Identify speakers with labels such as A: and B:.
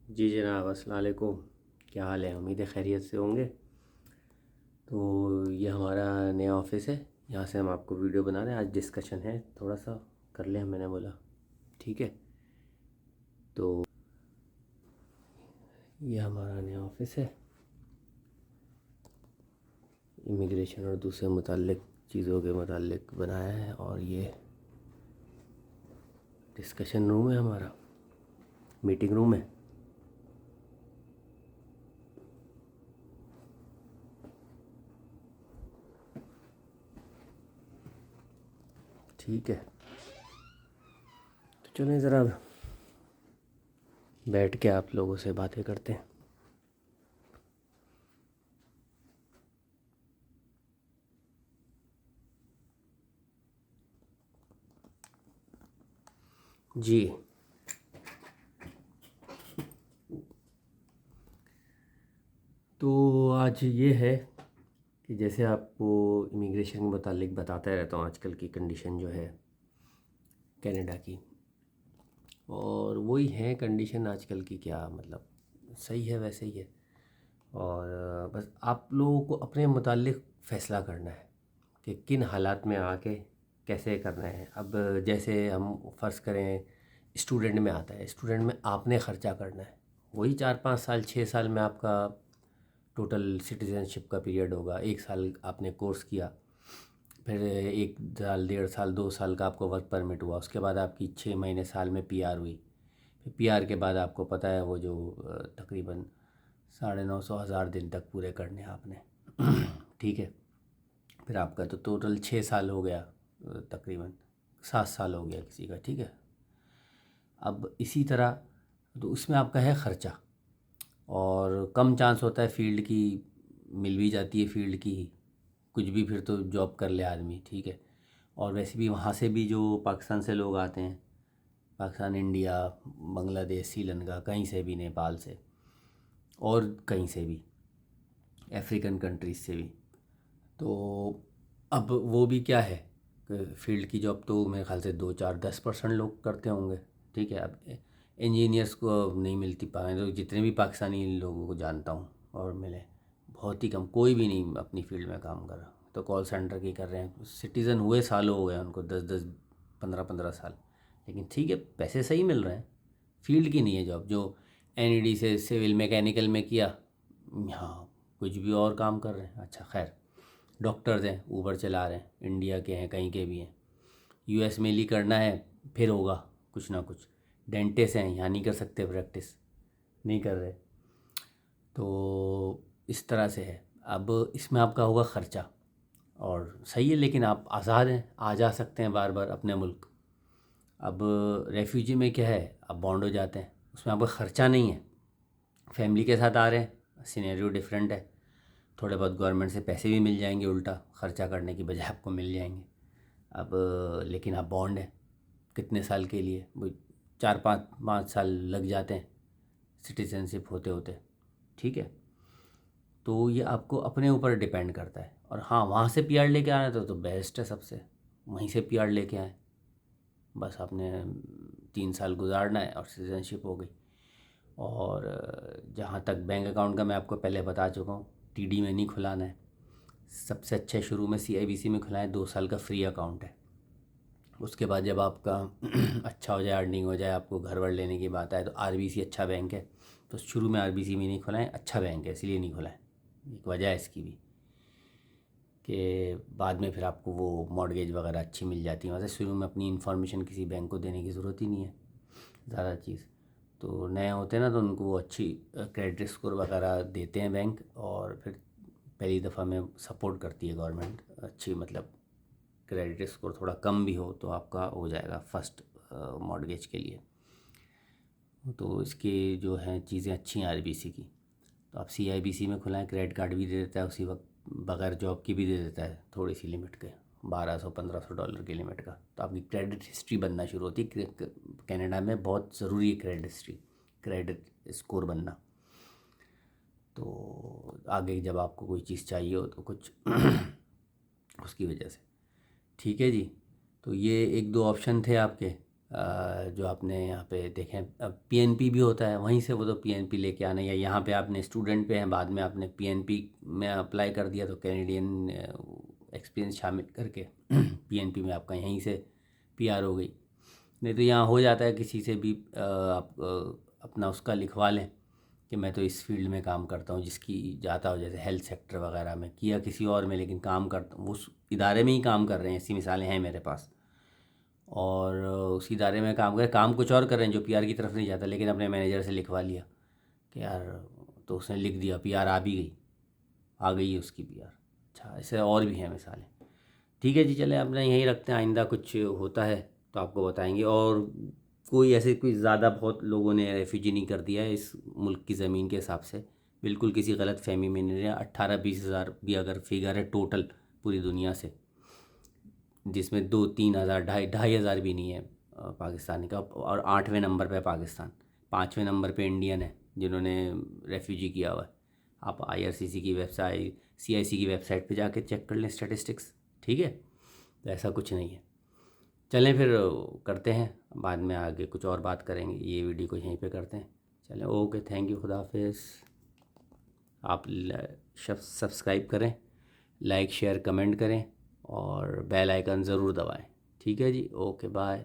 A: जी जनाब, अस्सलाम वालेकुम। क्या हाल है? उम्मीद है खैरियत से होंगे। तो ये हमारा नया ऑफिस है, यहाँ से हम आपको वीडियो बना रहे हैं। आज डिस्कशन है, थोड़ा सा कर लें, मैंने बोला ठीक है। तो ये हमारा नया ऑफिस है, इमिग्रेशन और दूसरे मुताल्लिक चीज़ों के मुताल्लिक बनाया है। और ये डिस्कशन रूम है, हमारा मीटिंग रूम है। ठीक है, तो चलें ज़रा बैठ के आप लोगों से बातें करते हैं। जी, तो आज ये है कि जैसे आपको इमिग्रेशन के मुतालिक बताता रहता हूँ, आजकल की कंडीशन जो है कनाडा की, और वही है कंडीशन आजकल की। क्या मतलब, सही है वैसे ही है। और बस आप लोगों को अपने मुतालिक फ़ैसला करना है कि किन हालात में आके कैसे करना है। अब जैसे हम फ़र्ज़ करें, स्टूडेंट में आता है, स्टूडेंट में आपने ख़र्चा करना है। वही 4 5 साल 6 साल में आपका टोटल सिटीज़नशिप का पीरियड होगा। 1 साल आपने कोर्स किया, फिर 1 साल 1.5 साल 2 साल का आपको वर्क परमिट हुआ, उसके बाद आपकी 6 महीने साल में पीआर हुई। फिर पीआर के बाद आपको पता है वो जो तकरीबन 950 दिन तक पूरे करने हैं आपने। ठीक है, फिर आपका तो टोटल 6 साल हो गया, तकरीबन 7 साल हो गया किसी का। ठीक है, अब इसी तरह तो उसमें आपका है ख़र्चा, और कम चांस होता है फील्ड की, मिल भी जाती है फील्ड की कुछ भी, फिर तो जॉब कर ले आदमी। ठीक है, और वैसे भी वहाँ से भी जो पाकिस्तान से लोग आते हैं, पाकिस्तान, इंडिया, बांग्लादेश, श्रीलंका, कहीं से भी, नेपाल से, और कहीं से भी, अफ्रीकन कंट्रीज़ से भी। तो अब वो भी क्या है कि फील्ड की जॉब तो मेरे ख्याल से 2 4 10% लोग करते होंगे। ठीक है, अब इंजीनियर्स को अब नहीं मिलती पाए, तो जितने भी पाकिस्तानी लोगों को जानता हूँ और मिले, बहुत ही कम, कोई भी नहीं अपनी फील्ड में काम कर रहा। तो कॉल सेंटर की कर रहे हैं, सिटीज़न हुए सालों हो गए उनको, 10 10 15 15 साल। लेकिन ठीक है, पैसे सही मिल रहे हैं। फील्ड की नहीं है जॉब, जो एनईडी से सिविल मैकेनिकल में किया, हाँ कुछ भी और काम कर रहे हैं। अच्छा खैर, डॉक्टर्स हैं, ऊबर चला रहे हैं, इंडिया के हैं, कहीं के भी हैं। यूएस में ली करना है, फिर होगा कुछ ना कुछ। डेंटिस्ट हैं, यहाँ नहीं कर सकते प्रैक्टिस, नहीं कर रहे। तो इस तरह से है। अब इसमें आपका होगा ख़र्चा, और सही है, लेकिन आप आज़ाद हैं, आ जा सकते हैं बार बार अपने मुल्क। अब रेफ्यूजी में क्या है, आप बॉन्ड हो जाते हैं, उसमें आपका ख़र्चा नहीं है। फैमिली के साथ आ रहे हैं, सिनेरियो डिफरेंट है। थोड़े बहुत गवर्नमेंट से पैसे भी मिल जाएंगे, उल्टा ख़र्चा करने की बजाय आपको मिल जाएंगे। अब लेकिन आप बॉन्ड है कितने साल के लिए, वो 4 5 5 साल लग जाते हैं सिटीजनशिप होते होते। ठीक है, तो ये आपको अपने ऊपर डिपेंड करता है। और हाँ, वहाँ से पीआर लेके आना तो बेस्ट है सबसे, वहीं से पीआर लेके आए, बस आपने 3 साल गुजारना है और सिटीजनशिप हो गई। और जहाँ तक बैंक अकाउंट का मैं आपको पहले बता चुका हूँ, टीडी में नहीं खुलाना है। सबसे अच्छे शुरू में सीआईबीसी में खुलाएं, 2 साल का फ्री अकाउंट है। उसके बाद जब आपका अच्छा हो जाए, अर्निंग हो जाए, आपको घर वर लेने की बात आए, तो आरबीसी अच्छा बैंक है। तो शुरू में आरबीसी में नहीं खुलाएं, अच्छा बैंक है इसलिए नहीं खुलाएं, एक वजह है इसकी भी, कि बाद में फिर आपको वो मॉर्गेज वगैरह अच्छी मिल जाती है वहाँ से। शुरू में अपनी इन्फॉर्मेशन किसी बैंक को देने की ज़रूरत ही नहीं है ज़्यादा चीज़। तो नए होते हैं ना, तो उनको वो अच्छी क्रेडिट स्कोर वगैरह देते हैं बैंक, और फिर पहली दफ़ा में सपोर्ट करती है गवर्नमेंट अच्छी, मतलब क्रेडिट स्कोर थोड़ा कम भी हो तो आपका हो जाएगा फर्स्ट मॉर्गेज के लिए। तो इसके जो हैं चीज़ें अच्छी हैं आरबीसी की। तो आप सीआईबीसी में खुलाएं, क्रेडिट कार्ड भी दे देता है उसी वक्त, बगैर जॉब की भी दे देता है, थोड़ी सी लिमिट के, $1200 1500 की लिमिट का। तो आपकी क्रेडिट हिस्ट्री बनना शुरू होती है। कनाडा में बहुत ज़रूरी है क्रेडिट हिस्ट्री, क्रेडिट स्कोर बनना। तो आगे जब आपको कोई चीज़ चाहिए हो तो कुछ उसकी वजह से। ठीक है जी, तो ये 1 2 ऑप्शन थे आपके। जो आपने यहाँ पे देखें पीएनपी भी होता है, वहीं से वो तो पीएनपी लेके आना, या यहाँ पे आपने स्टूडेंट पे हैं, बाद में आपने पीएनपी में अप्लाई कर दिया तो कैनेडियन एक्सपीरियंस शामिल करके पीएनपी में आपका यहीं से पीआर हो गई। नहीं तो यहाँ हो जाता है किसी से भी आप अपना उसका लिखवा लें कि मैं तो इस फील्ड में काम करता हूँ, जिसकी जाता हो, जैसे हेल्थ सेक्टर वगैरह में किया किसी और में, लेकिन काम करता हूँ उस इदारे में ही काम कर रहे हैं, ऐसी मिसालें हैं मेरे पास। और उस इदारे में काम कुछ और कर रहे हैं जो पीआर की तरफ नहीं जाता, लेकिन अपने मैनेजर से लिखवा लिया कि यार, तो उसने लिख दिया, पीआर आ भी गई, आ गई है उसकी पीआर। अच्छा, ऐसे और भी हैं मिसालें। ठीक है जी, चलें अपना यहीं रखते हैं, आइंदा कुछ होता है तो आपको बताएंगे। और कोई ऐसे कोई ज़्यादा बहुत लोगों ने रेफ्यूजी नहीं कर दिया है इस मुल्क की ज़मीन के हिसाब से, बिल्कुल किसी गलत फहमी में नहीं है। 18-20 हज़ार भी अगर फिगर है टोटल पूरी दुनिया से, जिसमें 2-3 हज़ार, 2,500 भी नहीं है पाकिस्तानी का, और 8वें नंबर पे पाकिस्तान, 5वें नंबर पे इंडियन है जिन्होंने रेफ्यूजी किया हुआ है। आप आईआरसीसी की वेबसाइट, सीआईसी की वेबसाइट पे जाके चेक कर लें स्टैटिस्टिक्स। ठीक है, तो ऐसा कुछ नहीं है। चलें फिर, करते हैं बाद में, आगे कुछ और बात करेंगे, ये वीडियो को यहीं पे करते हैं। चलें, ओके, थैंक यू, खुदा हाफिज़। आप सब्सक्राइब करें, लाइक शेयर कमेंट करें और बेल आइकन ज़रूर दबाएं। ठीक है जी, ओके, बाय।